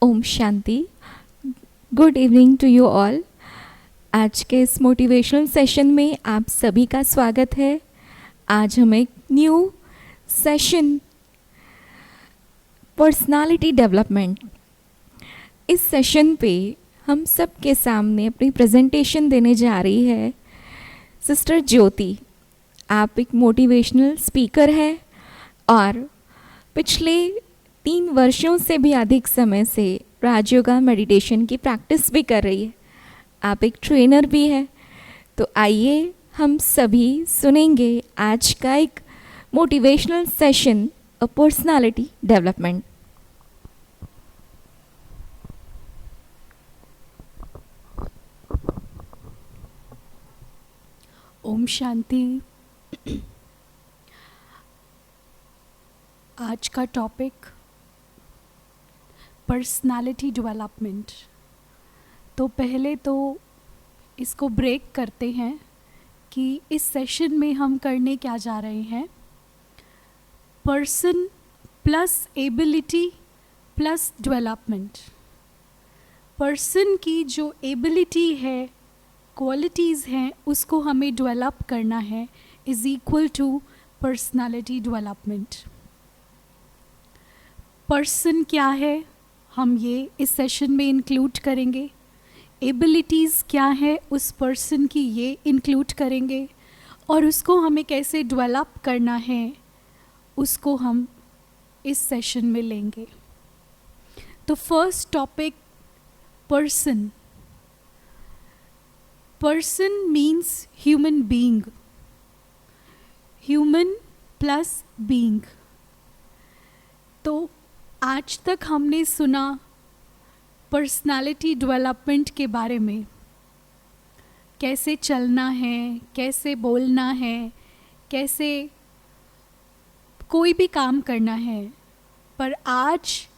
ओम शांति। Good evening to you all. आज के इस मोटिवेशनल सेशन में आप सभी का स्वागत है। आज हम एक न्यू सेशन पर्सनालिटी डेवलपमेंट, इस सेशन पे हम सब के सामने अपनी प्रेजेंटेशन देने जा रही है सिस्टर ज्योति। आप एक मोटिवेशनल स्पीकर है और पिछले 3 वर्षों से भी अधिक समय से राजयोगा मेडिटेशन की प्रैक्टिस भी कर रही है। आप एक ट्रेनर भी है। तो आइए हम सभी सुनेंगे आज का एक motivational session, a personality development. ओम शांति। आज का टॉपिक पर्सनालिटी डेवलपमेंट। तो पहले तो इसको ब्रेक करते हैं कि इस सेशन में हम करने क्या जा रहे हैं। Person plus ability plus development. Person की जो एबिलिटी है, क्वालिटीज़ हैं, उसको हमें डेवलप करना है, is equal to personality development. Person क्या है, हम ये इस सेशन में इंक्लूड करेंगे। एबिलिटीज़ क्या है उस पर्सन की, ये इंक्लूड करेंगे। और उसको हमें कैसे डेवलप करना है, उसको हम इस सेशन में लेंगे। तो first topic, person. Person means human being, human plus being. तो आज तक हमने सुना पर्सनालिटी डेवलपमेंट के बारे में, कैसे चलना है, कैसे बोलना है, कैसे कोई भी काम करना है। पर आज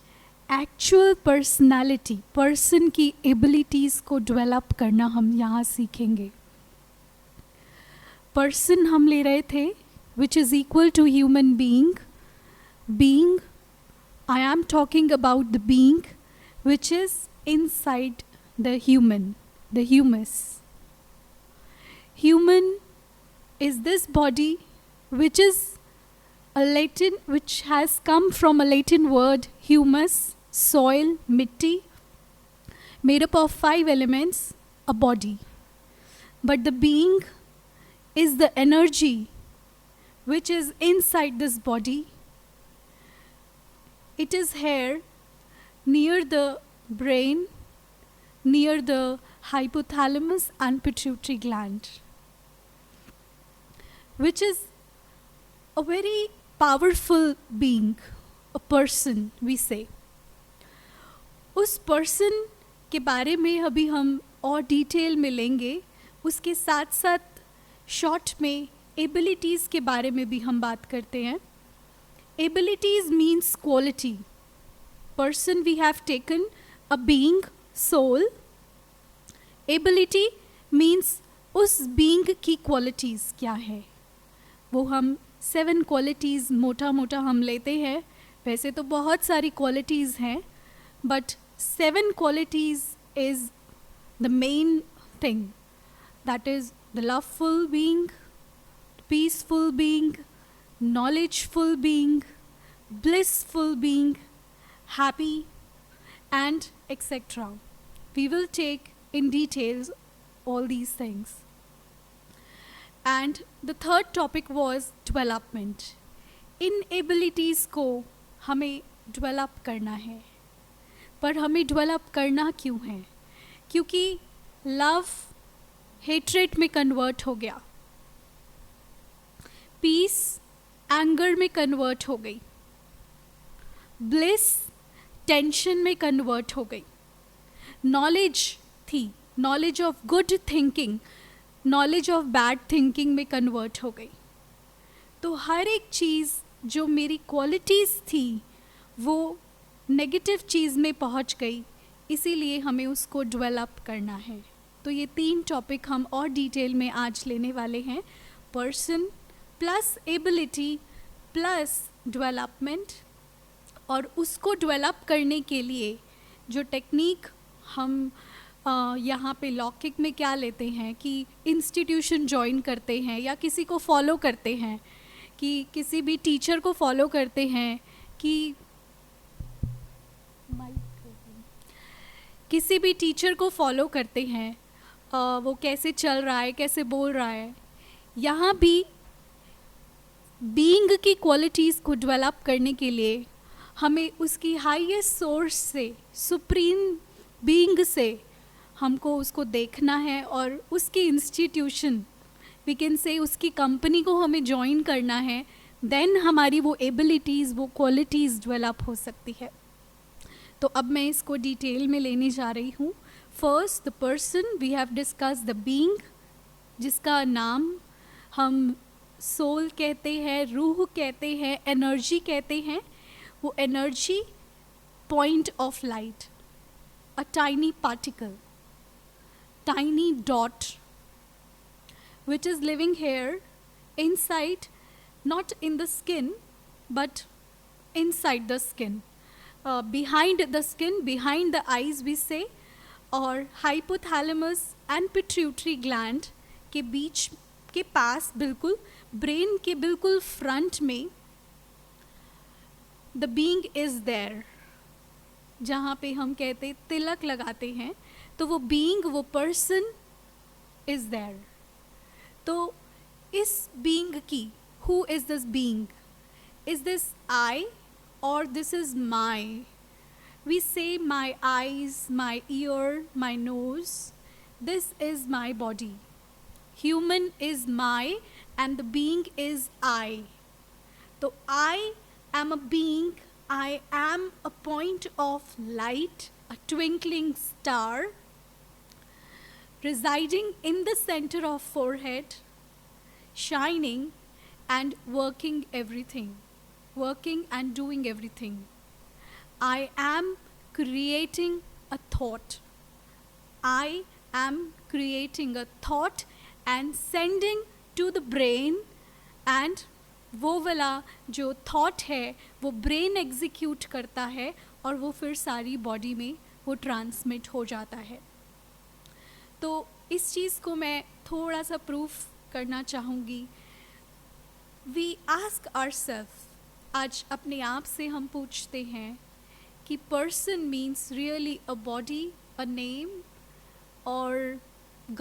एक्चुअल पर्सनालिटी, पर्सन की एबिलिटीज़ को डेवलप करना हम यहाँ सीखेंगे। पर्सन हम ले रहे थे which is equal to human being. Being, I am talking about the being which is inside the human, the humus. Human is this body which is which has come from a Latin word humus, soil, mitti, made up of 5 elements, a body. But the being is the energy which is inside this body. It is here near the brain, near the hypothalamus and pituitary gland, which is a very powerful being, a person we say. उस person के बारे में अभी हम और detail में लेंगे। उसके साथ साथ शॉर्ट में एबिलिटीज़ के बारे में भी हम बात करते हैं। Abilities means quality. Person we have taken a being, soul. Ability means उस being की qualities क्या है, वो हम 7 qualities मोटा मोटा हम लेते हैं। वैसे तो बहुत सारी qualities हैं, but 7 qualities is the main thing. That is the loveful being, peaceful being, knowledgeful being, blissful being, happy, and etc. We will take in details all these things. And the third topic was development. In abilities को हमें develop करना है। पर हमें develop करना क्यों है? क्योंकि love hatred में convert हो गया, peace एंगर में कन्वर्ट हो गई, ब्लिस टेंशन में कन्वर्ट हो गई, नॉलेज थी, knowledge of good thinking, knowledge of bad thinking में कन्वर्ट हो गई। तो हर एक चीज़ जो मेरी क्वालिटीज़ थी वो नेगेटिव चीज़ में पहुंच गई, इसीलिए हमें उसको डेवलप करना है। तो ये 3 टॉपिक हम और डिटेल में आज लेने वाले हैं। Person plus ability plus development. और उसको डेवलप करने के लिए जो टेक्निक हम यहाँ पे लौकिक में क्या लेते हैं कि इंस्टीट्यूशन ज्वाइन करते हैं या किसी को फॉलो करते हैं, कि किसी भी टीचर को फॉलो करते हैं, कि किसी भी टीचर को फॉलो करते हैं, वो कैसे चल रहा है, कैसे बोल रहा है। यहाँ भी बीइंग की क्वालिटीज़ को डेवलप करने के लिए हमें उसकी हाईएस्ट सोर्स से, सुप्रीम बीइंग से हमको उसको देखना है और उसकी इंस्टीट्यूशन, वी कैन से उसकी कंपनी को हमें ज्वाइन करना है। देन हमारी वो एबिलिटीज़, वो क्वालिटीज़ डेवलप हो सकती है। तो अब मैं इसको डिटेल में लेने जा रही हूँ। First the person, we have discuss the being, जिसका नाम हम सोल कहते हैं, रूह कहते हैं, एनर्जी कहते हैं। वो energy, point of light, a tiny particle, tiny dot which is living here inside, not in the skin but inside the skin, behind the skin, behind the eyes we say, और hypothalamus and pituitary gland के बीच के पास, बिल्कुल brain के बिल्कुल front में the being is there, जहाँ पे हम कहते तिलक लगाते हैं, तो वो बीइंग, वो पर्सन इज देयर। तो इस बीइंग की, who is this being? Is this I और this is my? We say my eyes, my ear, my nose, this is my body. Human is my and the being is I. तो I am a being, I am a point of light, a twinkling star, residing in the center of forehead, shining and working everything, working and doing everything. I am creating a thought. I am creating a thought and sending to the brain, and वो वाला जो thought है वो brain execute करता है और वो फिर सारी बॉडी में वो ट्रांसमिट हो जाता है। तो इस चीज़ को मैं थोड़ा सा प्रूफ करना चाहूँगी। वी आस्क आवरसेल्फ, आज अपने आप से हम पूछते हैं कि person means really a body, a name, और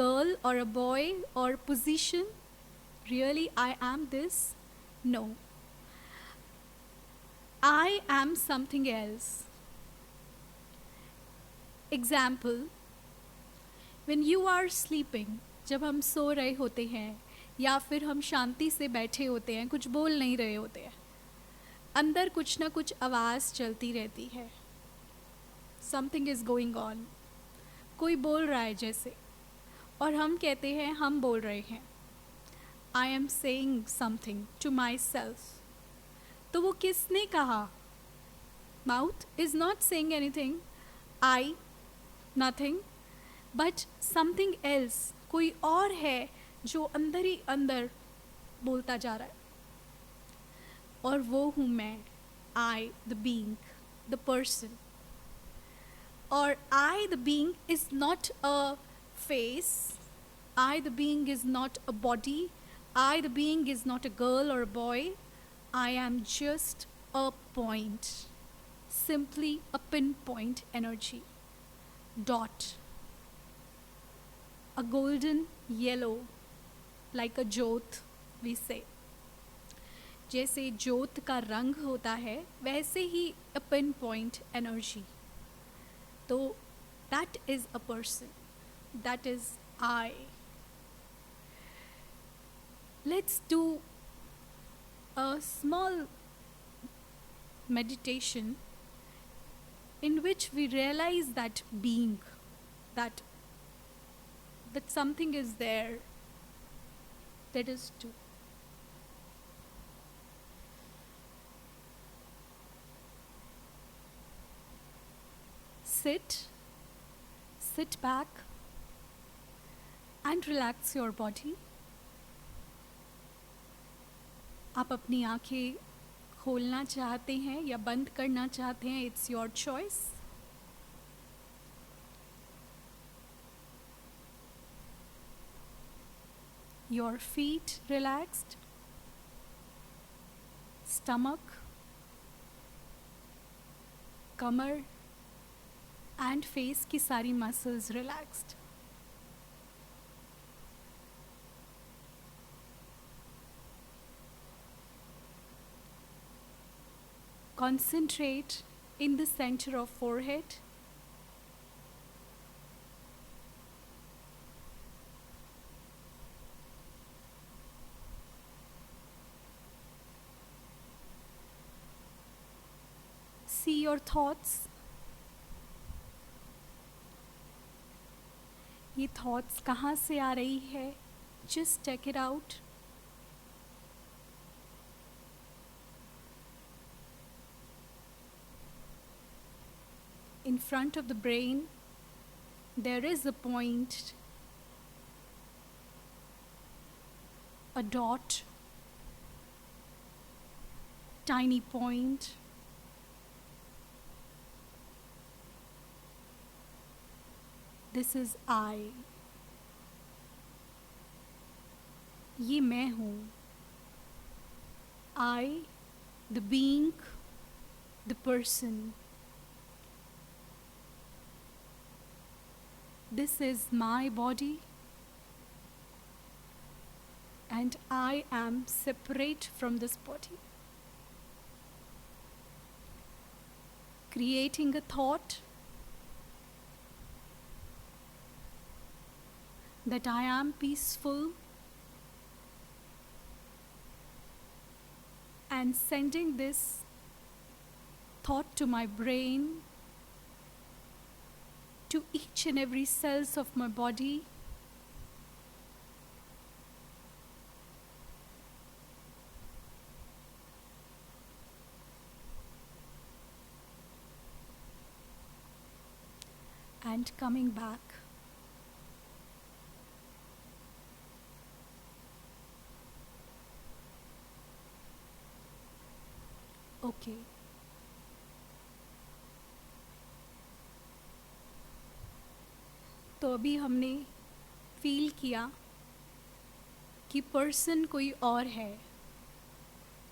गर्ल और अ बॉय और position? Really I am this? No, I am something else. Example, when you are sleeping, जब हम सो रहे होते हैं या फिर हम शांति से बैठे होते हैं, कुछ बोल नहीं रहे होते हैं, अंदर कुछ ना कुछ आवाज़ चलती रहती है। Something is going on, कोई बोल रहा है जैसे, और हम कहते हैं हम बोल रहे हैं, I am saying something to myself. तो वो किसने कहा? Mouth is not saying anything, I nothing, but something else, कोई और है जो अंदर ही अंदर बोलता जा रहा है, और वो हूँ मैं, I the being, the person. और I the being is not a face, I the being is not a body, I the being is not a girl or a boy. I am just a point, simply a pinpoint energy, dot, a golden yellow, like a jyot we say. जैसे ज्योत का रंग होता है वैसे ही a pinpoint energy. तो that is a person, that is I. Let's do a small meditation in which we realize that being, that something is there, that is true. Sit back and relax your body. आप अपनी आंखें खोलना चाहते हैं या बंद करना चाहते हैं, it's your choice. your feet relaxed, stomach, Qamar and face की सारी muscles relaxed. Concentrate in the center of forehead. See your thoughts. ये thoughts कहाँ से आ रही है? Just check it out. In front of the brain, there is a point, a dot, tiny point. This is I. ये मैं हूँ. I, the being, the person. This is my body, and I am separate from this body. Creating a thought that I am peaceful and sending this thought to my brain, to each and every cells of my body. And coming back. Okay. तो अभी हमने feel किया कि person कोई और है.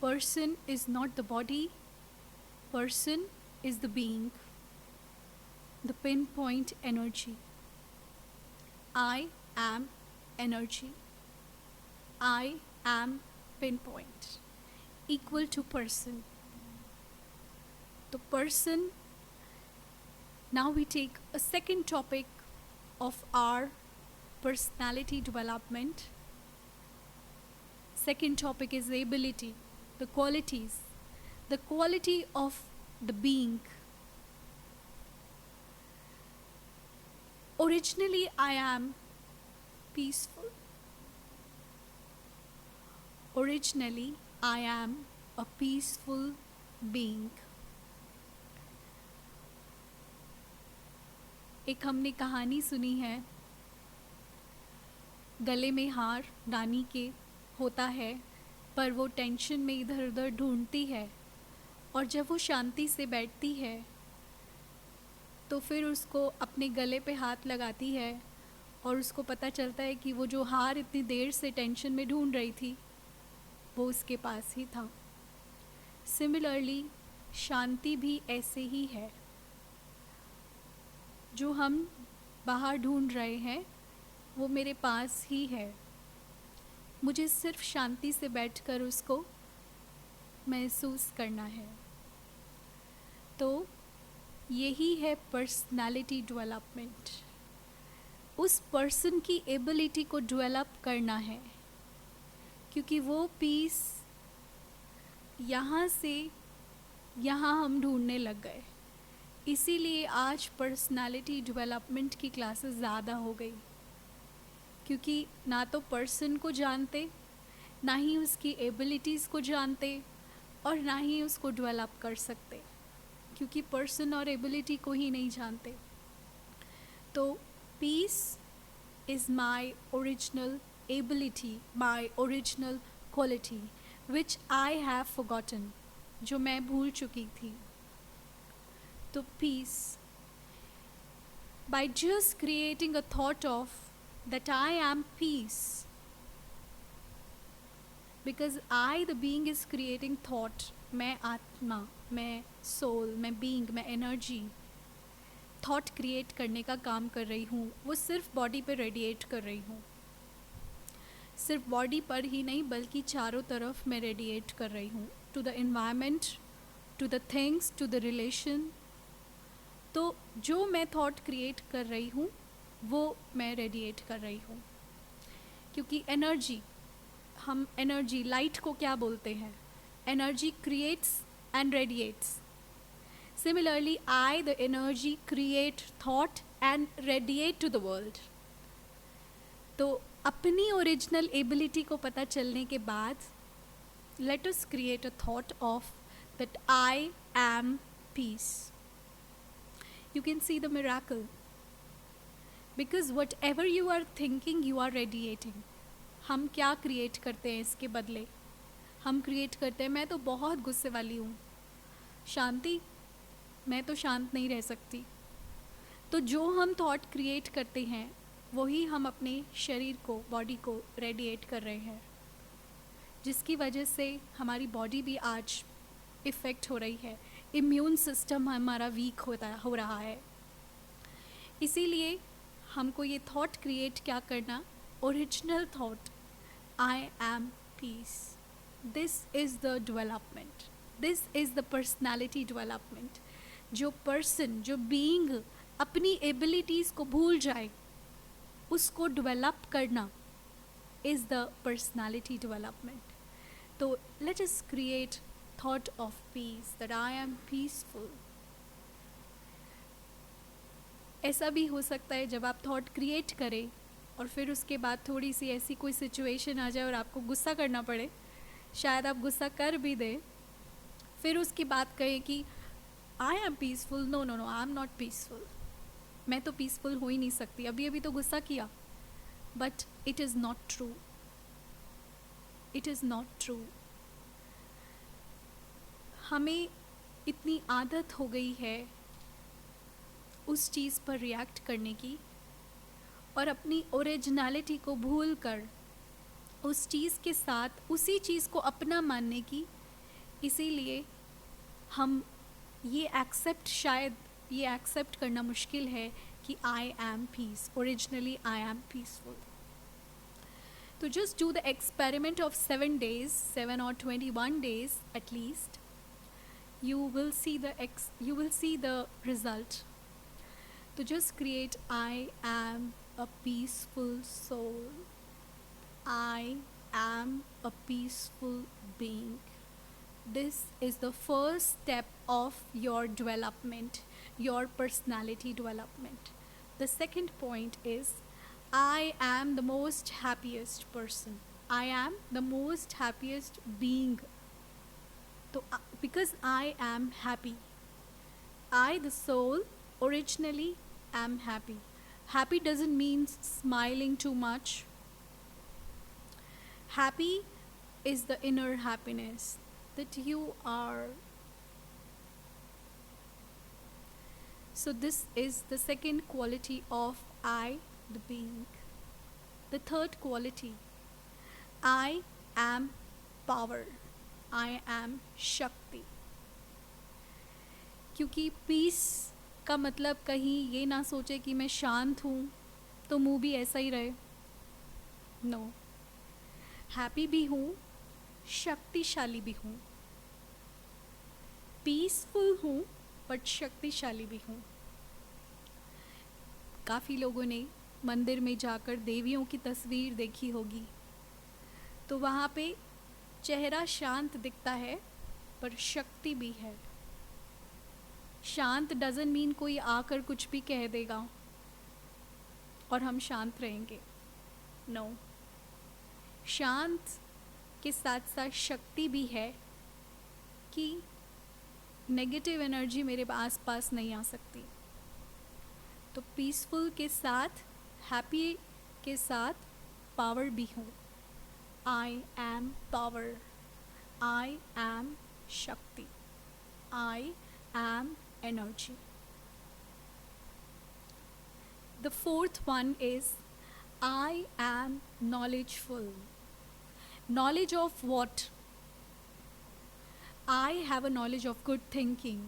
Person is not the body, person is the being, the pinpoint energy. I am energy, I am pinpoint equal to person. तो person, now we take a second topic of our personality development. Second topic is ability, the qualities, the quality of the being. Originally, I am peaceful. Originally, I am a peaceful being. एक हमने कहानी सुनी है, गले में हार रानी के होता है, पर वो टेंशन में इधर उधर ढूंढती है, और जब वो शांति से बैठती है तो फिर उसको अपने गले पे हाथ लगाती है और उसको पता चलता है कि वो जो हार इतनी देर से टेंशन में ढूंढ रही थी वो उसके पास ही था. सिमिलरली शांति भी ऐसे ही है. जो हम बाहर ढूंढ रहे हैं वो मेरे पास ही है. मुझे सिर्फ शांति से बैठकर उसको महसूस करना है. तो यही है पर्सनालिटी डेवलपमेंट. उस पर्सन की एबिलिटी को डेवलप करना है, क्योंकि वो पीस यहाँ से यहाँ हम ढूंढने लग गए. इसीलिए आज पर्सनालिटी डेवलपमेंट की क्लासेस ज़्यादा हो गई, क्योंकि ना तो पर्सन को जानते, ना ही उसकी एबिलिटीज़ को जानते, और ना ही उसको डेवलप कर सकते, क्योंकि पर्सन और एबिलिटी को ही नहीं जानते. तो peace is my original ability, my original quality which I have forgotten, जो मैं भूल चुकी थी. तो peace, by just creating a thought of that I am peace, because I the being is creating thought. मैं आत्मा, मैं सोल, मैं बीइंग, मैं एनर्जी थॉट क्रिएट करने का काम कर रही हूँ. वो सिर्फ बॉडी पे रेडिएट कर रही हूँ. सिर्फ बॉडी पर ही नहीं बल्कि चारों तरफ मैं रेडिएट कर रही हूँ. To the environment, to the things, to the relation. तो जो मैं थॉट क्रिएट कर रही हूँ वो मैं रेडिएट कर रही हूँ. क्योंकि एनर्जी, हम एनर्जी, लाइट को क्या बोलते हैं? Energy creates and radiates. Similarly, I, the energy, create thought and radiate to the world. तो अपनी ओरिजिनल एबिलिटी को पता चलने के बाद let us create a thought of that I am peace. You can see the miracle. Because whatever you are thinking, you are radiating. हम क्या create करते हैं इसके बदले? हम क्रिएट करते हैं मैं तो बहुत गुस्से वाली हूँ, शांति, मैं तो शांत नहीं रह सकती. तो जो हम थॉट क्रिएट करते हैं वही हम अपने शरीर को, बॉडी को रेडिएट कर रहे हैं, जिसकी वजह से हमारी बॉडी भी आज इफ़ेक्ट हो रही है. इम्यून सिस्टम हमारा वीक हो रहा है. इसीलिए हमको ये थॉट क्रिएट क्या करना? Original thought, I am peace. This is the development. This is the personality development. जो पर्सन, जो बीइंग अपनी एबिलिटीज़ को भूल जाए, उसको डेवलप करना इज़ द पर्सनैलिटी डेवलपमेंट. तो let us create thought of peace, that I am peaceful. ऐसा भी हो सकता है जब आप थॉट क्रिएट करें और फिर उसके बाद थोड़ी सी ऐसी कोई सिचुएशन आ जाए और आपको गुस्सा करना पड़े, शायद आप गुस्सा कर भी दें, फिर उसकी बात कहें कि I am peaceful. No no no, I am not peaceful. मैं तो पीसफुल हो ही नहीं सकती, अभी अभी तो गुस्सा किया. But it is not true. It is not true. हमें इतनी आदत हो गई है उस चीज़ पर रिएक्ट करने की और अपनी ओरिजिनलिटी को भूल कर उस चीज़ के साथ उसी चीज़ को अपना मानने की. इसीलिए हम ये एक्सेप्ट करना मुश्किल है कि I am peace. Originally I am peaceful. तो just do the experiment of 7 days, 7 or 21 days at least. You will see the result. तो just create I am a peaceful soul. I am a peaceful being. This is the first step of your development, your personality development. The second point is I am the most happiest person. I am the most happiest being. So, because I am happy, I, the soul, originally am happy. Happy doesn't mean smiling too much. Happy is the inner happiness that you are. So this is the second quality of I, the being. The third quality, I am power. I am शक्ति. क्योंकि piece का मतलब कहीं ये ना सोचे कि मैं शांत हूँ तो मुँह भी ऐसा ही रहे. नो, हैप्पी भी हूँ, शक्तिशाली भी हूँ. पीसफुल हूँ बट शक्तिशाली भी हूँ. काफ़ी लोगों ने मंदिर में जाकर देवियों की तस्वीर देखी होगी, तो वहाँ पे चेहरा शांत दिखता है पर शक्ति भी है. शांत डजंट मीन कोई आकर कुछ भी कह देगा और हम शांत रहेंगे. नो, शांत के साथ साथ शक्ति भी है कि नेगेटिव एनर्जी मेरे आसपास नहीं आ सकती. तो पीसफुल के साथ, हैप्पी के साथ पावर भी हूँ. I am power. I am shakti. I am energy. The fourth one is I am knowledgeful. Knowledge of what? I have a knowledge of good thinking,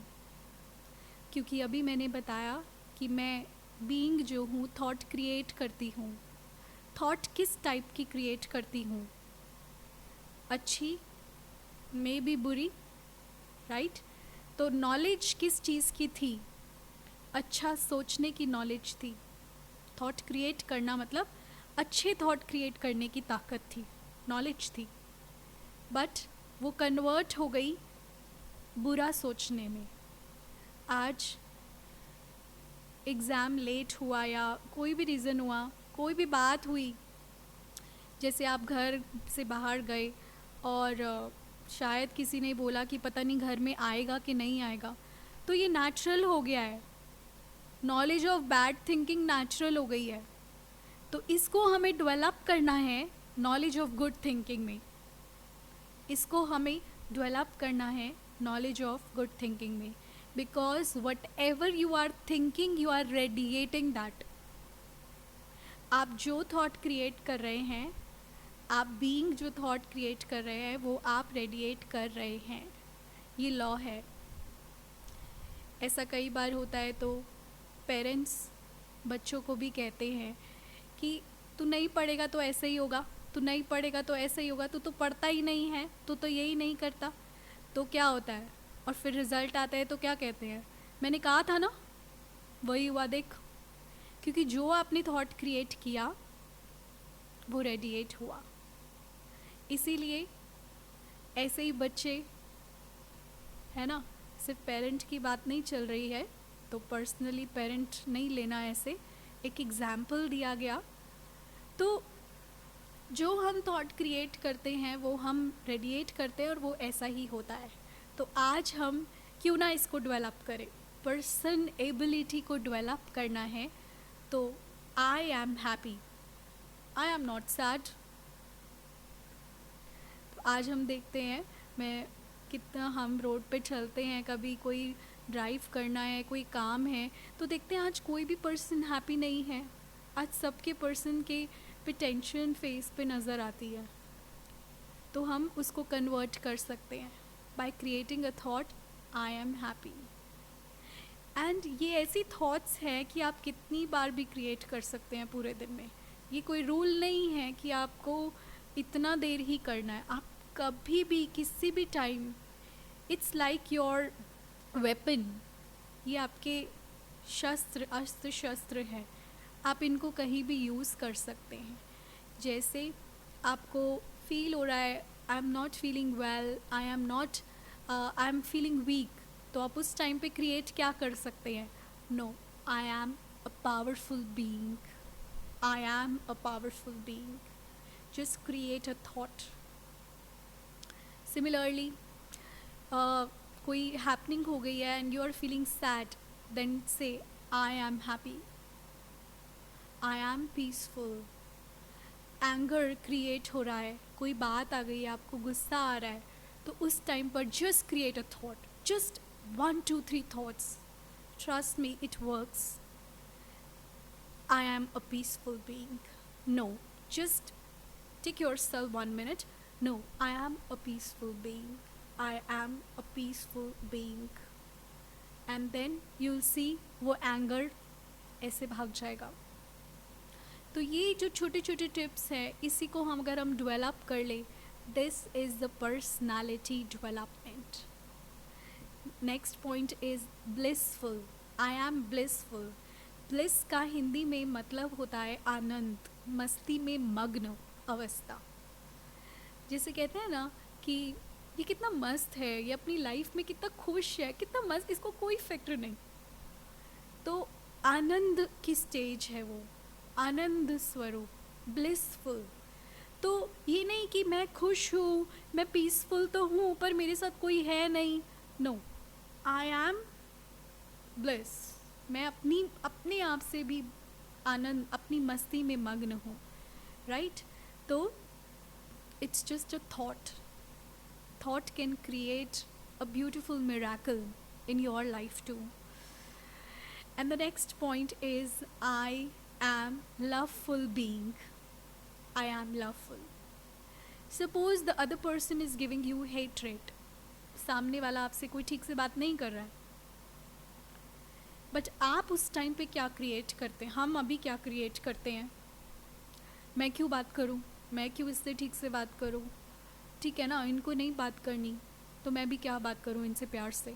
क्योंकि अभी मैंने बताया कि मैं बीइंग जो हूँ थॉट क्रिएट करती हूँ. थॉट किस टाइप की क्रिएट करती हूँ? अच्छी, मे बी बुरी, राइट? तो नॉलेज किस चीज़ की थी? अच्छा सोचने की नॉलेज थी. थॉट क्रिएट करना मतलब अच्छे थॉट क्रिएट करने की ताकत थी, नॉलेज थी. बट वो कन्वर्ट हो गई बुरा सोचने में. आज एग्ज़ाम लेट हुआ या कोई भी रीज़न हुआ, कोई भी बात हुई, जैसे आप घर से बाहर गए और शायद किसी ने बोला कि पता नहीं घर में आएगा कि नहीं आएगा, तो ये नेचुरल हो गया है. Knowledge of bad thinking natural हो गई है. तो इसको हमें डेवलप करना है नॉलेज ऑफ गुड थिंकिंग में. इसको हमें डेवलप करना है नॉलेज ऑफ गुड थिंकिंग में. Because whatever you are thinking you are radiating that. आप जो थॉट क्रिएट कर रहे हैं, आप बीइंग जो थॉट क्रिएट कर रहे हैं, वो आप रेडिएट कर रहे हैं. ये लॉ है. ऐसा कई बार होता है तो पेरेंट्स बच्चों को भी कहते हैं कि तू नहीं पढ़ेगा तो ऐसे ही होगा, तू नहीं पढ़ेगा तो ऐसे ही होगा, तू तो पढ़ता ही नहीं है, तू तो यही नहीं करता. तो क्या होता है? और फिर रिज़ल्ट आता है तो क्या कहते हैं? मैंने कहा था ना, वही हुआ देख. क्योंकि जो आपने थॉट क्रिएट किया वो रेडिएट हुआ. इसीलिए ऐसे ही बच्चे, है ना, सिर्फ पेरेंट की बात नहीं चल रही है तो पर्सनली पेरेंट नहीं लेना, ऐसे एक एग्ज़ाम्पल दिया गया. तो जो हम थॉट क्रिएट करते हैं वो हम रेडिएट करते हैं और वो ऐसा ही होता है. तो आज हम क्यों ना इसको डेवलप करें, पर्सन एबिलिटी को डेवलप करना है. तो I am happy, I am not sad. तो आज हम देखते हैं, मैं कितना हम रोड पे चलते हैं, कभी कोई ड्राइव करना है, कोई काम है, तो देखते हैं आज कोई भी पर्सन हैप्पी नहीं है. आज सबके पर्सन के पे टेंशन फेस पे नज़र आती है. तो हम उसको कन्वर्ट कर सकते हैं by creating a thought, I am happy. And ये ऐसी थॉट्स हैं कि आप कितनी बार भी क्रिएट कर सकते हैं पूरे दिन में. ये कोई रूल नहीं है कि आपको इतना देर ही करना है. आप कभी भी किसी भी time, it's like your weapon. ये आपके शस्त्र, अस्त्र शस्त्र हैं. आप इनको कहीं भी यूज़ कर सकते हैं. जैसे आपको फील हो रहा है I am not feeling well, I am feeling weak, तो आप उस टाइम पे क्रिएट क्या कर सकते हैं? No, I am a powerful being, I am a powerful being. Just create a thought. Similarly कोई हैपनिंग हो गई है and you are feeling sad, then say I am happy, I am peaceful. Anger create हो रहा है, कोई बात आ गई है, आपको गुस्सा आ रहा है, तो उस टाइम पर just create a thought, just 1 2 3 thoughts. Trust me, it works. I am a peaceful being. No, just take yourself 1 minute. No, I am a peaceful being, I am a peaceful being. And then you will see वो anger ऐसे भाग जाएगा. तो ये जो छोटे छोटे tips हैं, इसी को हम अगर हम डेवलप कर ले, this is the personality development. Next point is blissful. I am blissful. Bliss का हिंदी में मतलब होता है आनंद, मस्ती में मग्न अवस्था. जैसे कहते हैं ना कि ये कितना मस्त है, ये अपनी लाइफ में कितना खुश है, कितना मस्त, इसको कोई फिक्र नहीं. तो आनंद की स्टेज है वो, आनंद स्वरूप, ब्लिसफुल. तो ये नहीं कि मैं खुश हूँ, मैं पीसफुल तो हूँ पर मेरे साथ कोई है नहीं. No, I am bliss. मैं अपने आप से भी आनंद, अपनी मस्ती में मग्न हूँ. राइट? तो it's just a thought. Thought can create a beautiful miracle in your life too. And the next point is I am loveful being. I am loveful. Suppose the other person is giving you hatred, सामने वाला आपसे कोई ठीक से बात नहीं कर रहा है, बट आप उस टाइम पे क्या क्रिएट करते हैं? हम अभी क्या क्रिएट करते हैं? मैं क्यों बात करूं, मैं क्यों इससे ठीक से बात करूं, ठीक है ना, इनको नहीं बात करनी तो मैं भी क्या बात करूं इनसे प्यार से।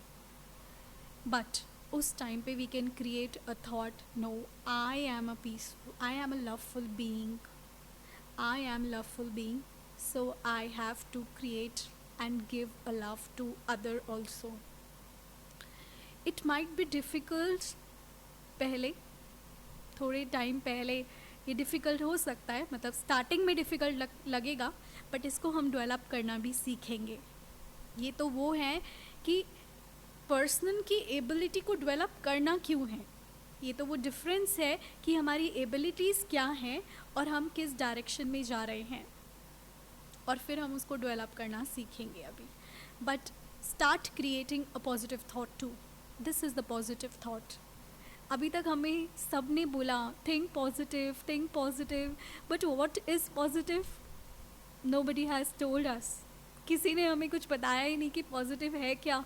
बट उस टाइम पे we can create a thought, no, I am a peaceful, I am a loveful being, I am loveful being, so I have to create and give a love to other also. It might be difficult, पहले थोड़े time पहले ये difficult हो सकता है, मतलब starting में difficult लगेगा, बट इसको हम डेवलप करना भी सीखेंगे। ये तो वो है कि पर्सन की एबिलिटी को डेवलप करना क्यों है, ये तो वो डिफरेंस है कि हमारी एबिलिटीज़ क्या हैं और हम किस डायरेक्शन में जा रहे हैं, और फिर हम उसको डेवलप करना सीखेंगे अभी। But start creating a positive thought too, this is the positive thought. अभी तक हमें सब ने बोला think positive, but what is positive? Nobody has told us, किसी ने हमें कुछ बताया ही नहीं कि पॉजिटिव है क्या।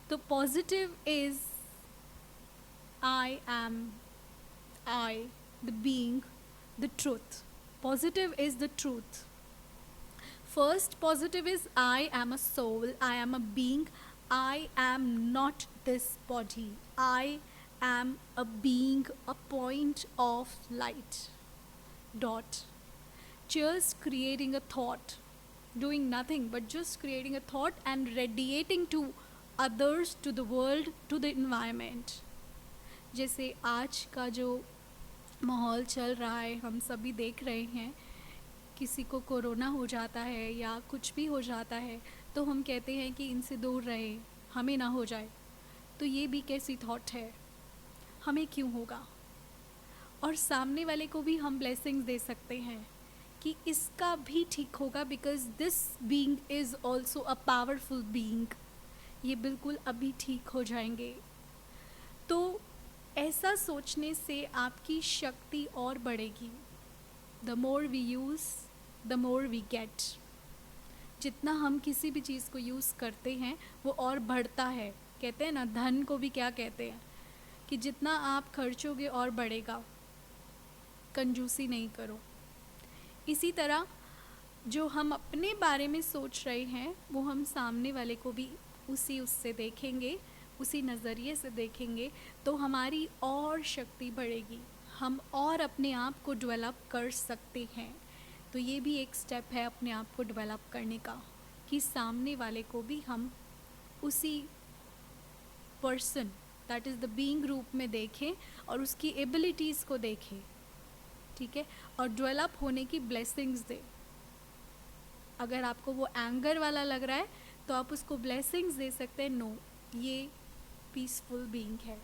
तो positive is I the being the truth, positive is the truth. First positive is I am a soul, I am a being, I am not this body, I am a being, a point of light. Dot. Just creating a thought, doing nothing but just creating a thought and radiating to others, to the world, to the environment. जैसे आज का जो माहौल चल रहा है, हम सभी देख रहे हैं, किसी को कोरोना हो जाता है या कुछ भी हो जाता है तो हम कहते हैं कि इनसे दूर रहे, हमें ना हो जाए। तो ये भी कैसी थॉट है, हमें क्यों होगा? और सामने वाले को भी हम ब्लेसिंग्स दे सकते हैं कि इसका भी ठीक होगा, because this being is also a powerful being, ये बिल्कुल अभी ठीक हो जाएंगे। तो ऐसा सोचने से आपकी शक्ति और बढ़ेगी। The more we use the more we get, जितना हम किसी भी चीज़ को यूज़ करते हैं वो और बढ़ता है। कहते हैं ना, धन को भी क्या कहते हैं कि जितना आप खर्चोगे और बढ़ेगा, कंजूसी नहीं करो। इसी तरह जो हम अपने बारे में सोच रहे हैं वो हम सामने वाले को भी उससे देखेंगे, उसी नज़रिए से देखेंगे, तो हमारी और शक्ति बढ़ेगी, हम और अपने आप को डेवलप कर सकते हैं। तो ये भी एक स्टेप है अपने आप को डेवलप करने का, कि सामने वाले को भी हम उसी person, that is the being रूप में देखें और उसकी एबिलिटीज़ को देखें, ठीक है, और डेवलप होने की ब्लेसिंग्स दें। अगर आपको वो एंगर वाला लग रहा है तो आप उसको ब्लेसिंग्स दे सकते हैं, नो, ये पीसफुल बीइंग है।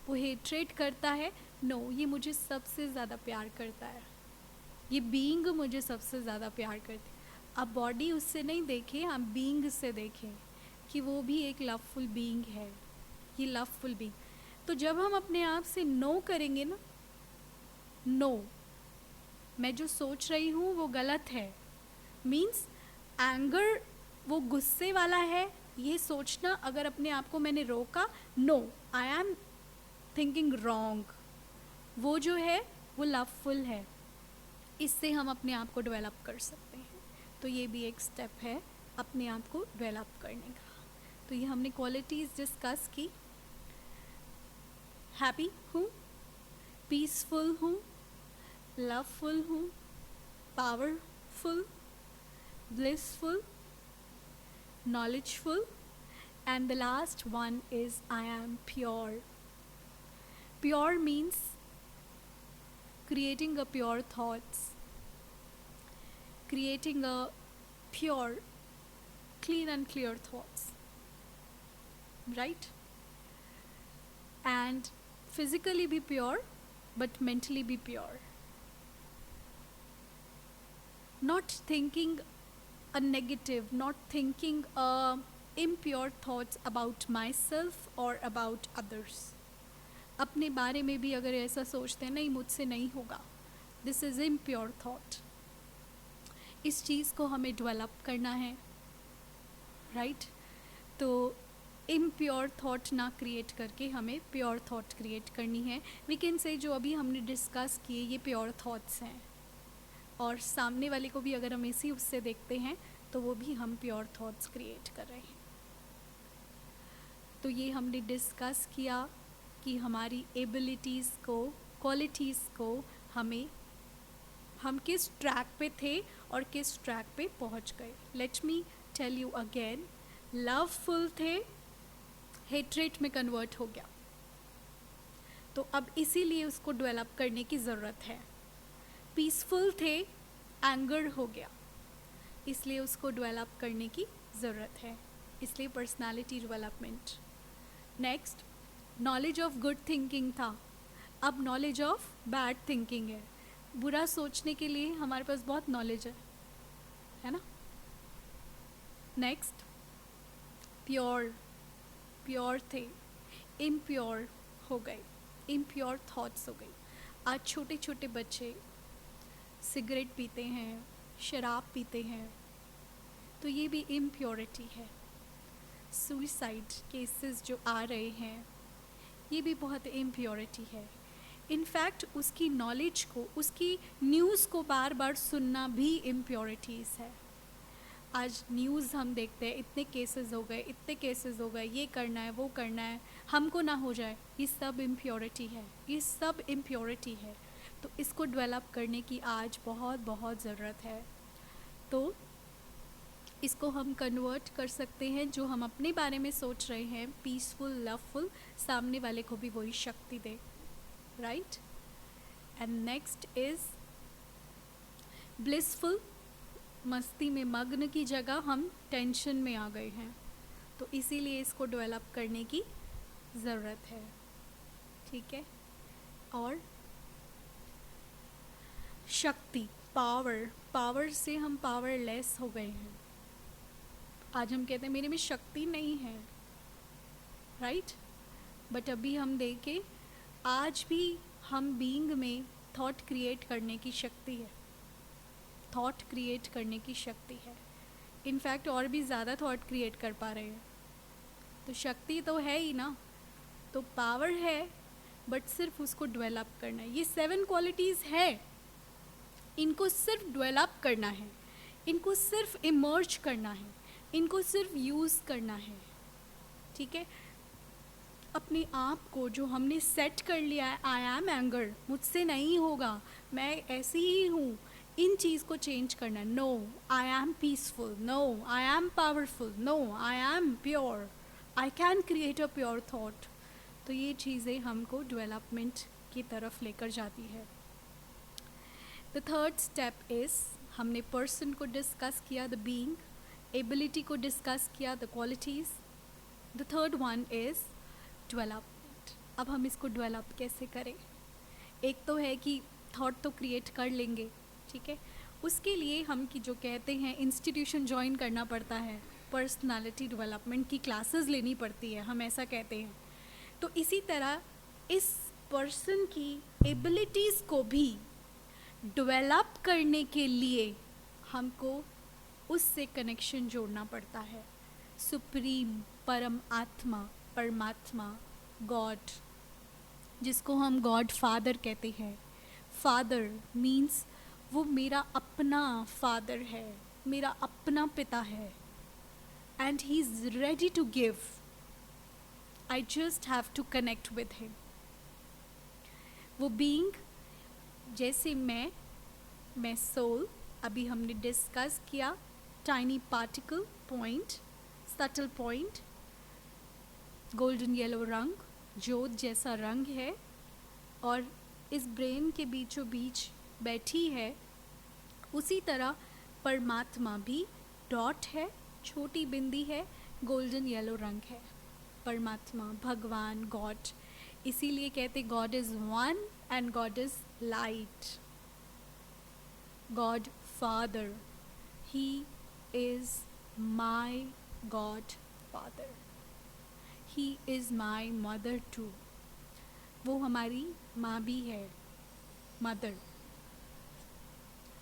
वो हेट्रेट करता है, नो, ये मुझे सबसे ज़्यादा प्यार करता है, ये बीइंग मुझे सबसे ज़्यादा प्यार करती है। आप बॉडी उससे नहीं देखें, आप बीइंग से देखें कि वो भी एक लवफुल बीइंग है, ये लवफुल बीइंग। तो जब हम अपने आप से नो करेंगे ना, नो, मैं जो सोच रही हूँ वो गलत है, मीन्स एंगर वो गुस्से वाला है, ये सोचना अगर अपने आप को मैंने रोका, no, I am thinking wrong, वो जो है वो लवफुल है, इससे हम अपने आप को डेवलप कर सकते हैं। तो ये भी एक स्टेप है अपने आप को डेवलप करने का। तो ये हमने क्वालिटीज़ डिस्कस की। हैप्पी हूँ, पीसफुल हूँ, लवफुल हूँ, powerful, blissful, knowledgeful, and the last one is I am pure. Pure means creating a pure thoughts, creating a pure, clean and clear thoughts, right? And physically be pure, but mentally be pure. Not thinking a negative, not thinking impure thoughts about myself or about others. अपने बारे में भी अगर ऐसा सोचते हैं, नहीं मुझसे नहीं होगा, दिस इज़ impure thought. इस चीज़ को हमें डेवलप करना है, राइट? तो इम्प्योर थॉट ना क्रिएट करके हमें प्योर थॉट क्रिएट करनी है। वी कैन से जो अभी हमने डिस्कस किए ये प्योर थॉट्स हैं, और सामने वाले को भी अगर हम इसी उससे देखते हैं तो वो भी हम प्योर थॉट्स क्रिएट कर रहे हैं। तो ये हमने डिस्कस किया कि हमारी एबिलिटीज़ को, क्वालिटीज़ को हम किस ट्रैक पे थे और किस ट्रैक पे पहुंच गए। Let me tell you again, loveful थे, हेट्रेट में कन्वर्ट हो गया, तो अब इसीलिए उसको डेवलप करने की ज़रूरत है। पीसफुल थे, एंगर हो गया, इसलिए उसको डेवलप करने की ज़रूरत है, इसलिए personality development. Next, knowledge of good thinking था, अब नॉलेज ऑफ बैड थिंकिंग है। बुरा सोचने के लिए हमारे पास बहुत नॉलेज है ना। नेक्स्ट, प्योर थे, इम्प्योर हो गए, इम्प्योर थॉट्स हो गई। आज छोटे छोटे बच्चे सिगरेट पीते हैं, शराब पीते हैं, तो ये भी इम्प्योरिटी है। सुइसाइड केसेस जो आ रहे हैं, ये भी बहुत इम्प्योरिटी है। इनफैक्ट उसकी नॉलेज को, उसकी न्यूज़ को बार बार सुनना भी इम्प्योरिटीज़ है। आज न्यूज़ हम देखते हैं, इतने केसेस हो गए, इतने केसेस हो गए, ये करना है, वो करना है, हमको ना हो जाए, ये सब इम्प्योरिटी है, ये सब इम्प्योरिटी है। तो इसको डेवलप करने की आज बहुत बहुत ज़रूरत है। तो इसको हम कन्वर्ट कर सकते हैं, जो हम अपने बारे में सोच रहे हैं पीसफुल, लवफुल, सामने वाले को भी वही शक्ति दे, right? And next is blissful, मस्ती में मग्न की जगह हम टेंशन में आ गए हैं, तो इसीलिए इसको डेवलप करने की ज़रूरत है, ठीक है? और शक्ति, पावर से हम पावरलेस हो गए हैं। आज हम कहते हैं मेरे में शक्ति नहीं है, राइट? बट अभी हम देखें, आज भी हम बीइंग में थॉट क्रिएट करने की शक्ति है, थॉट क्रिएट करने की शक्ति है। इनफैक्ट और भी ज़्यादा थॉट क्रिएट कर पा रहे हैं, तो शक्ति तो है ही ना। तो पावर है, बट सिर्फ उसको डेवलप करना है। ये 7 क्वालिटीज़ है, इनको सिर्फ डेवलप करना है, इनको सिर्फ इमर्ज करना है, इनको सिर्फ यूज़ करना है, ठीक है? अपने आप को जो हमने सेट कर लिया है, आई एम एंगर, मुझसे नहीं होगा, मैं ऐसी ही हूँ, इन चीज़ को चेंज करना है। No, I am peaceful, no, I am powerful, no, I am pure, I can create a pure thought. तो ये चीज़ें हमको डेवलपमेंट की तरफ लेकर जाती है। द थर्ड स्टेप इज़, हमने पर्सन को डिस्कस किया, द बीइंग, एबिलिटी को डिस्कस किया, the qualities. The third one is development. अब हम इसको डेवलप कैसे करें? एक तो है कि थॉट तो क्रिएट कर लेंगे, ठीक है, उसके लिए हम कि जो कहते हैं इंस्टीट्यूशन ज्वाइन करना पड़ता है, पर्सनालिटी डेवलपमेंट की क्लासेस लेनी पड़ती है, हम ऐसा कहते हैं। तो इसी तरह इस पर्सन की एबिलिटीज़ को भी डेवलप करने के लिए हमको उससे कनेक्शन जोड़ना पड़ता है। सुप्रीम, परम आत्मा, परमात्मा, गॉड, जिसको हम गॉड फादर कहते हैं। फादर मीन्स वो मेरा अपना फादर है, मेरा अपना पिता है, and he is ready to give, I just have to connect with him. वो बीइंग, जैसे मैं सोल, अभी हमने डिस्कस किया, tiny particle, point, subtle point, golden yellow रंग, जोत जैसा रंग है, और इस ब्रेन के बीचों बीच बैठी है। उसी तरह परमात्मा भी डॉट है, छोटी बिंदी है, गोल्डन येलो रंग है। परमात्मा, भगवान, गॉड, इसीलिए कहते God is one and God is light. God father, he is my God father, he is my mother too. वो हमारी माँ भी है, mother.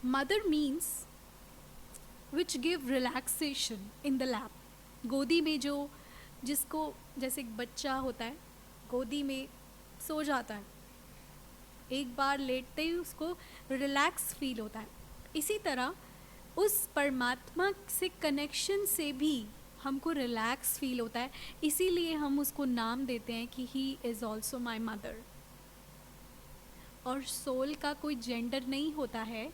Mother means which give relaxation in the lap. गोदी में जो, जिसको जैसे एक बच्चा होता है गोदी में सो जाता है, एक बार लेटते ही उसको रिलैक्स फील होता है, इसी तरह उस परमात्मा से कनेक्शन से भी हमको रिलैक्स फील होता है। इसीलिए हम उसको नाम देते हैं कि he is also my mother. और सोल का कोई जेंडर नहीं होता है,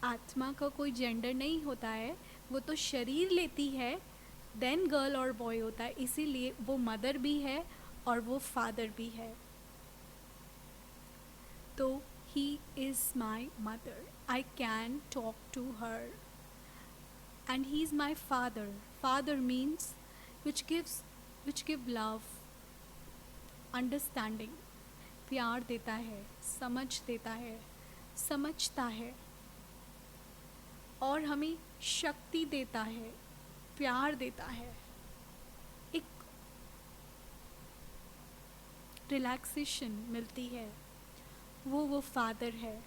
आत्मा का कोई जेंडर नहीं होता है, वो तो शरीर लेती है देन गर्ल और बॉय होता है, इसीलिए वो मदर भी है और वो फादर भी है। तो he is my mother, I can talk to her, and he is my father. Father means which give love, understanding, प्यार देता है, समझ देता है, समझता है और हमें शक्ति देता है, प्यार देता है, एक रिलैक्सेशन मिलती है। वो फादर है,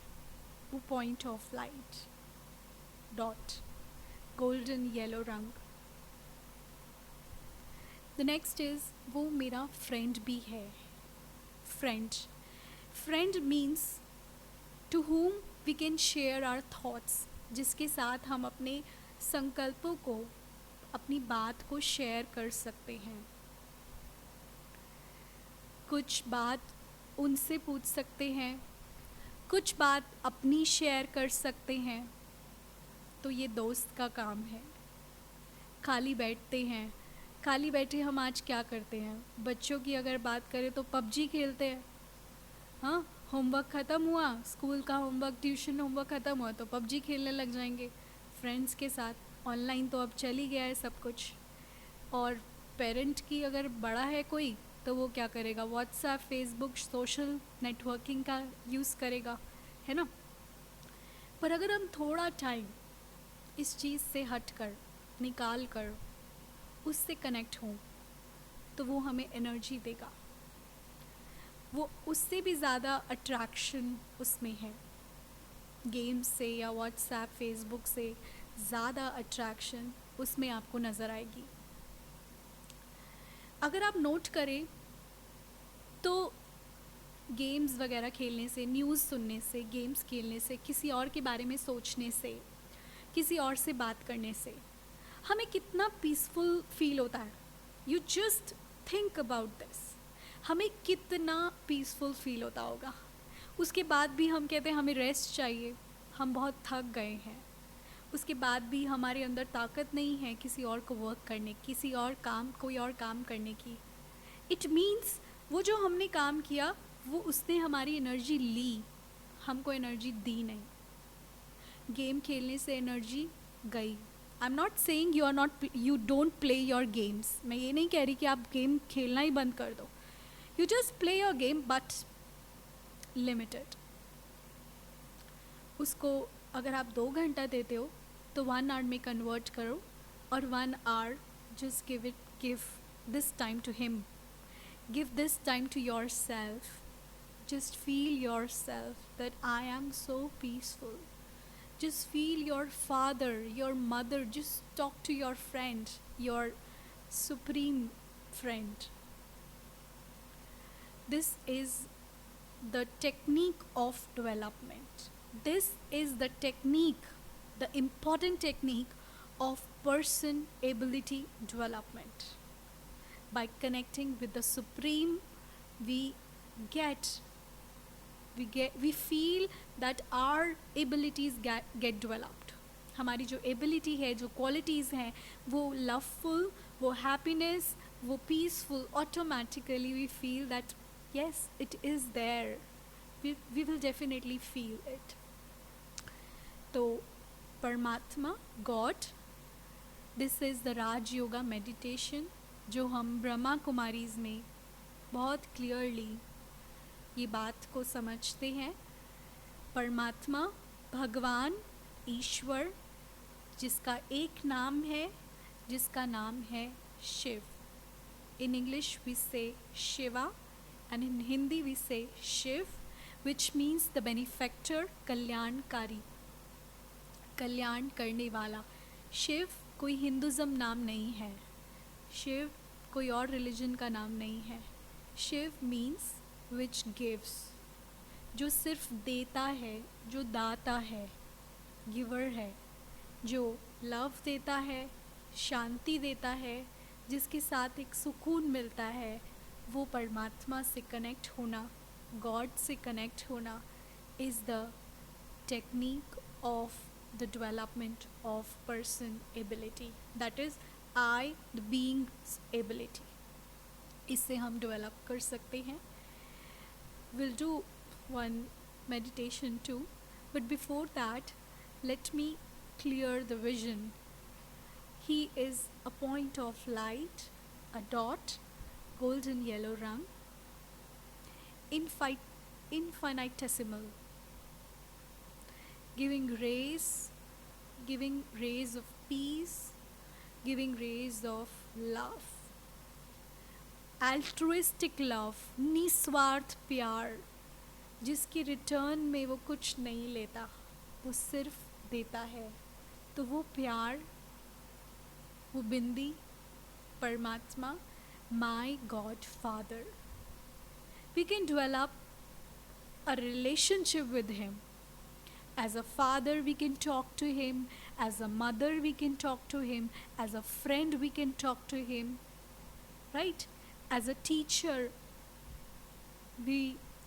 वो point of light, dot, golden yellow रंग। द नेक्स्ट इज़ वो मेरा फ्रेंड भी है। Friend means to whom we can share our thoughts, जिसके साथ हम अपने संकल्पों को, अपनी बात को शेयर कर सकते हैं। कुछ बात उनसे पूछ सकते हैं, कुछ बात अपनी शेयर कर सकते हैं। तो ये दोस्त का काम है। खाली बैठे हम आज क्या करते हैं? बच्चों की अगर बात करें तो पबजी खेलते हैं। हाँ, होमवर्क ख़त्म हुआ, स्कूल का होमवर्क, ट्यूशन होमवर्क ख़त्म हुआ तो पबजी खेलने लग जाएंगे फ्रेंड्स के साथ। ऑनलाइन तो अब चल ही गया है सब कुछ। और पेरेंट की अगर बड़ा है कोई तो वो क्या करेगा? व्हाट्सएप, फेसबुक, सोशल नेटवर्किंग का यूज़ करेगा, है ना। पर अगर हम थोड़ा टाइम इस चीज़ से हट कर, निकाल कर उससे कनेक्ट हों तो वो हमें एनर्जी देगा। वो उससे भी ज़्यादा अट्रैक्शन उसमें है। गेम्स से या व्हाट्सएप, फेसबुक से ज़्यादा अट्रैक्शन उसमें आपको नज़र आएगी। अगर आप नोट करें तो गेम्स वगैरह खेलने से, न्यूज़ सुनने से, गेम्स खेलने से, किसी और के बारे में सोचने से, किसी और से बात करने से हमें कितना पीसफुल फील होता है। You just think about this, हमें कितना पीसफुल फील होता होगा। उसके बाद भी हम कहते हैं हमें रेस्ट चाहिए, हम बहुत थक गए हैं। उसके बाद भी हमारे अंदर ताकत नहीं है किसी और को वर्क करने, कोई और काम करने की। इट मीन्स वो जो हमने काम किया वो उसने हमारी एनर्जी ली, हमको एनर्जी दी नहीं। गेम खेलने से एनर्जी गई। आई am not saying you don't play your games. मैं ये नहीं कह रही कि आप गेम खेलना ही बंद कर दो। You just play your game but limited. उसको अगर आप 2 घंटा देते हो तो 1 आवर में कन्वर्ट करो और 1 hour just give this time to him, give this time to yourself. Just feel yourself that I am so peaceful. Just feel your father, your mother. Just talk to your friend, your supreme friend. This is the technique of development. This is the technique, the important technique of person ability development. By connecting with the supreme, we feel that our abilities get developed. हमारी जो ability है, जो qualities हैं, वो loveful, वो happiness, वो peaceful, automatically we feel that yes, it is there. We will definitely feel it. तो परमात्मा, God, this is the Raj yoga meditation जो हम ब्रह्मा कुमारीज़ में बहुत क्लियरली ये बात को समझते हैं। परमात्मा, भगवान, ईश्वर, जिसका एक नाम है, जिसका नाम है Shiv. In English we say Shiva and in Hindi we say Shiv, which means the benefactor, कल्याणकारी, कल्याण करने वाला। शिव कोई हिंदुज़म नाम नहीं है, शिव कोई और रिलीजन का नाम नहीं है. शिव मीन्स विच गिव्स, जो सिर्फ देता है, जो दाता है, गिवर है, जो लव देता है, शांति देता है, जिसके साथ एक सुकून मिलता है. वो परमात्मा से कनेक्ट होना, गॉड से कनेक्ट होना is the technique of the development of person ability, that is I the beings ability. इससे हम डेवलप कर सकते हैं. Will do one meditation too, but before that let me clear the vision. He is a point of light, a dot, golden yellow rang, infinitesimal, giving rays of peace, giving rays of love, altruistic love, निस्वार्थ प्यार, जिसकी return में वो कुछ नहीं लेता, वो सिर्फ देता है. तो वो प्यार, वो बिंदी, परमात्मा, my God father. We can develop a relationship with him. As a father we can talk to him, as a mother we can talk to him, as a friend we can talk to him, right? As a teacher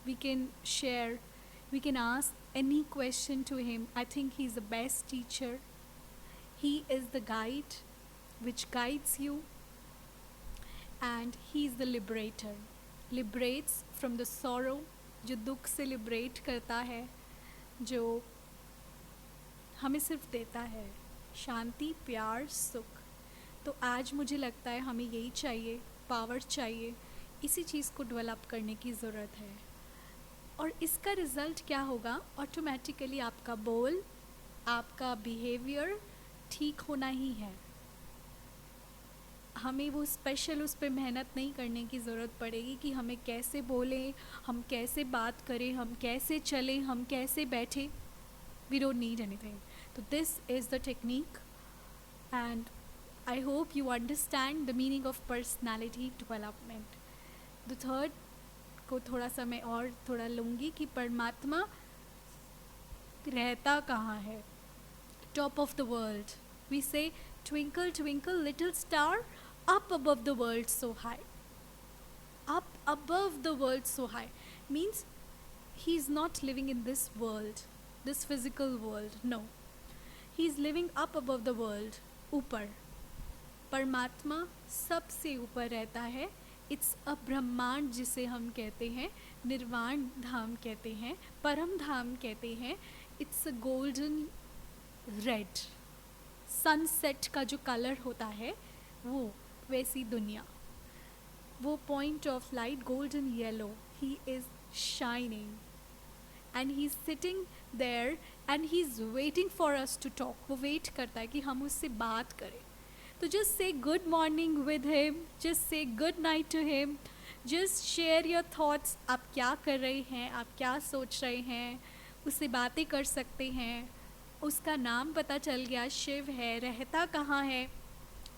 we can share, we can ask any question to him. I think he is the best teacher. He is the guide which guides you, and he is the liberator, liberates from the sorrow, जो दुख से liberate करता है, जो हमें सिर्फ देता है शांति, प्यार, सुख. तो आज मुझे लगता है हमें यही चाहिए, पावर चाहिए. इसी चीज़ को डेवलप करने की ज़रूरत है. और इसका रिज़ल्ट क्या होगा? ऑटोमेटिकली आपका बोल, आपका बिहेवियर ठीक होना ही है. हमें वो स्पेशल उस पर मेहनत नहीं करने की ज़रूरत पड़ेगी कि हमें कैसे बोलें, हम कैसे बात करें, हम कैसे चलें, हम कैसे बैठें. We don't need anything. तो this is the technique, and I hope you understand the meaning of personality development. The third को थोड़ा सा मैं और थोड़ा लूँगी कि परमात्मा रहता कहाँ है? Top of the world. We say twinkle twinkle little star up above the world so high. Up above the world so high means he is not living in this world, this physical world. No, he is living up above the world, ऊपर. परमात्मा सबसे ऊपर रहता है. It's a ब्रह्मांड जिसे हम कहते हैं, निर्वाण धाम कहते हैं, परम धाम कहते हैं. It's a golden red, sunset का जो कलर होता है वो वैसी दुनिया. वो point of light golden yellow. He is shining and he is sitting there and he is waiting for us to talk. वो वेट करता है कि हम उससे बात करें. तो just say good morning with him, just say good night to him, just share your thoughts. आप क्या कर रहे हैं, आप क्या सोच रहे हैं, उससे बातें कर सकते हैं. उसका नाम पता चल गया, शिव है, रहता कहाँ है.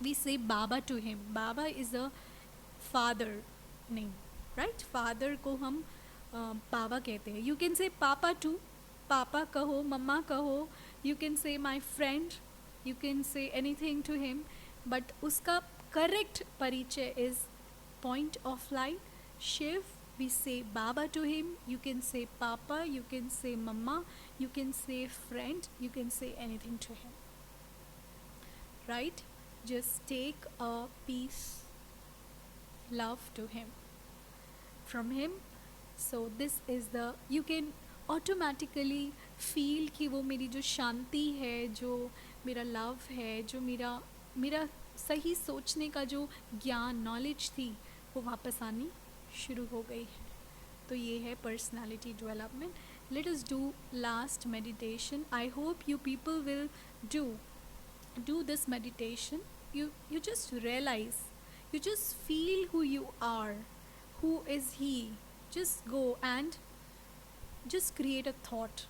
we say Baba to him. Baba is a father name, right? Father को हम बाबा कहते हैं. You can say Papa too. पापा कहो, मम्मा कहो. You can say my friend. You can say anything to him. But उसका करेक्ट परिचय is point of light, Shiv. We say Baba to him. You can say papa, you can say mama, you can say friend, you can say anything to him, right? Just take a peace, love to him, from him. So this is the, you can automatically feel कि वो मेरी जो शांति है, जो मेरा love है, जो मेरा सही सोचने का जो ज्ञान, नॉलेज थी, वो वापस आनी शुरू हो गई है. तो ये है personality development. Let us do last meditation. I hope you people will do this meditation. You just realise, you just feel who you are, who is he. Just go and just create a thought,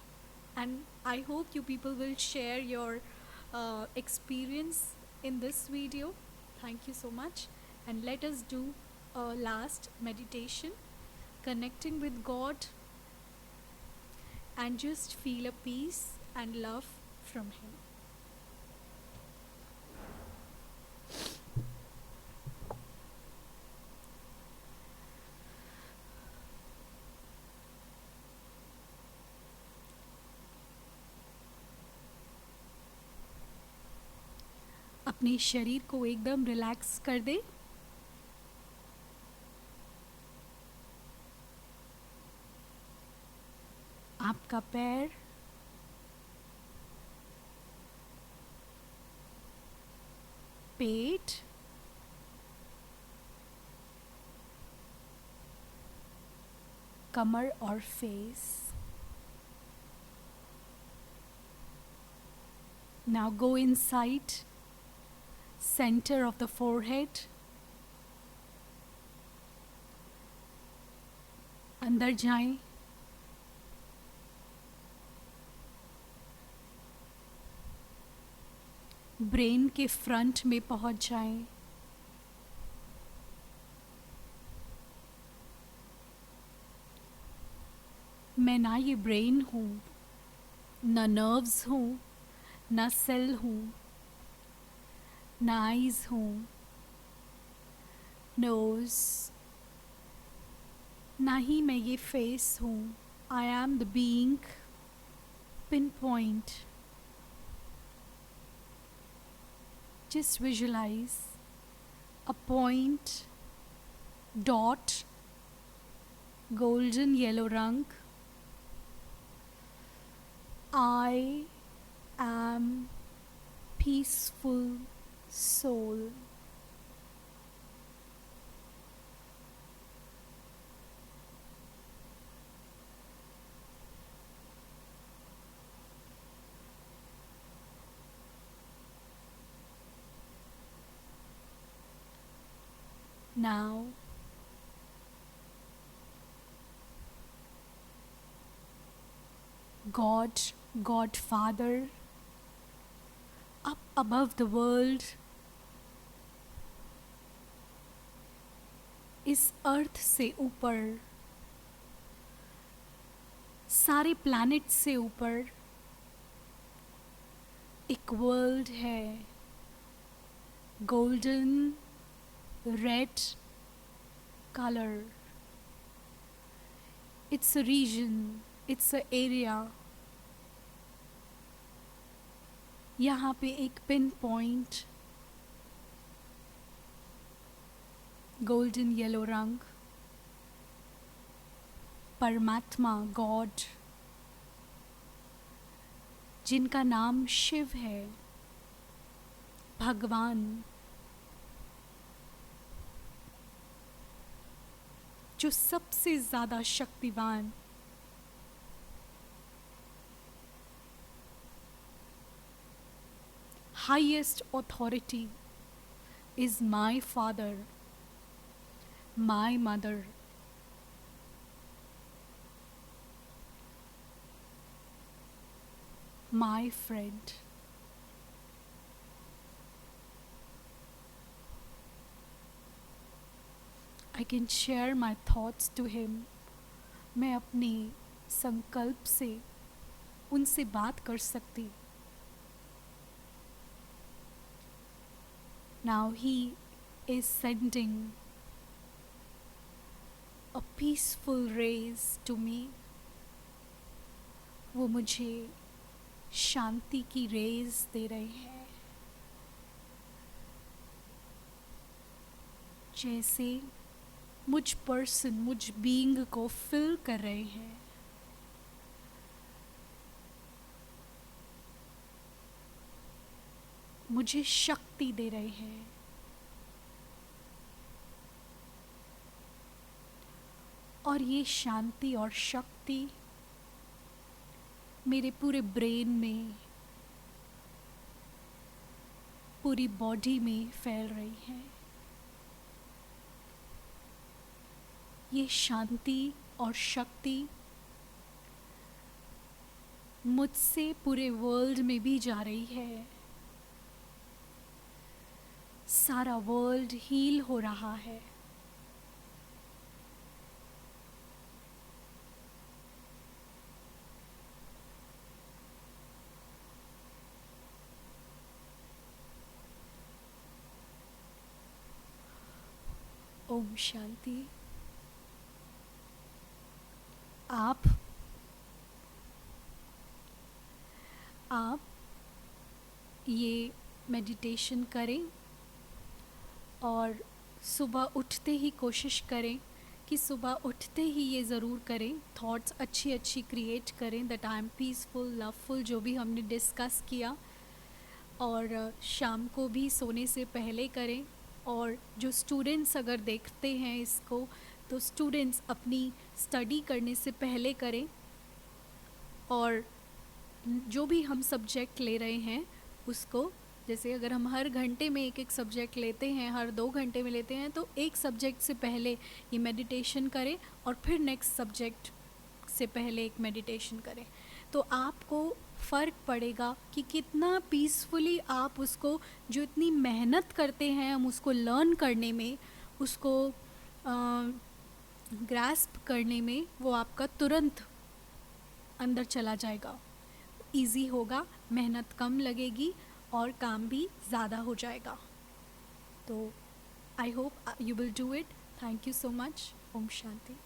and I hope you people will share your experience in this video. Thank you so much. And let us do a last meditation, connecting with God, and just feel a peace and love from Him. अपने शरीर को एकदम relax कर दे। आपका पैर, पेट, कमर और face. Now go inside, center of the forehead. अंदर जाएं, ब्रेन के फ्रंट में पहुंच जाएं। मैं ना ये ब्रेन हूँ, ना नर्व्स हूँ, ना सेल हूँ, ना आईज हूँ, नोज, ना ही मैं ये फेस हूँ। I am the being pin point. Just visualize a point, dot, golden yellow rang. I am peaceful soul. Now, God, Godfather, up above the world, इस अर्थ से ऊपर, सारे प्लैनेट से ऊपर एक वर्ल्ड है, golden red color. It's a region, it's a area. यहाँ पे एक पिन पॉइंट, गोल्डन येलो रंग, परमात्मा, गॉड, जिनका नाम शिव है, भगवान, जो सबसे ज़्यादा शक्तिवान, highest authority is my father, my mother, my friend. I can share my thoughts to him. मैं अपने संकल्प से उनसे बात कर सकती। Now he is sending a peaceful rays to me. वो मुझे शांति की रेज दे रहे हैं, जैसे मुझ पर्सन, मुझ बीइंग को फिल कर रहे हैं। मुझे शक्ति दे रहे हैं। और ये शांति और शक्ति मेरे पूरे ब्रेन में, पूरी बॉडी में फैल रही है। ये शांति और शक्ति मुझसे पूरे वर्ल्ड में भी जा रही है। सारा वर्ल्ड हील हो रहा है। ओम शांति। आप ये मेडिटेशन करें और सुबह उठते ही कोशिश करें कि सुबह उठते ही ये ज़रूर करें, थॉट्स अच्छी अच्छी क्रिएट करें, that I am peaceful, loveful, जो भी हमने डिस्कस किया। और शाम को भी सोने से पहले करें। और जो स्टूडेंट्स अगर देखते हैं इसको, तो स्टूडेंट्स अपनी स्टडी करने से पहले करें। और जो भी हम सब्जेक्ट ले रहे हैं उसको, जैसे अगर हम हर घंटे में एक एक सब्जेक्ट लेते हैं, हर 2 घंटे में लेते हैं, तो एक सब्जेक्ट से पहले ये मेडिटेशन करें और फिर नेक्स्ट सब्जेक्ट से पहले एक मेडिटेशन करें। तो आपको फ़र्क पड़ेगा कि कितना पीसफुली आप उसको, जो इतनी मेहनत करते हैं हम उसको लर्न करने में, उसको ग्रास्प करने में, वो आपका तुरंत अंदर चला जाएगा, इजी होगा, मेहनत कम लगेगी और काम भी ज़्यादा हो जाएगा। तो I hope you will do it. Thank you so much. ओम शांति।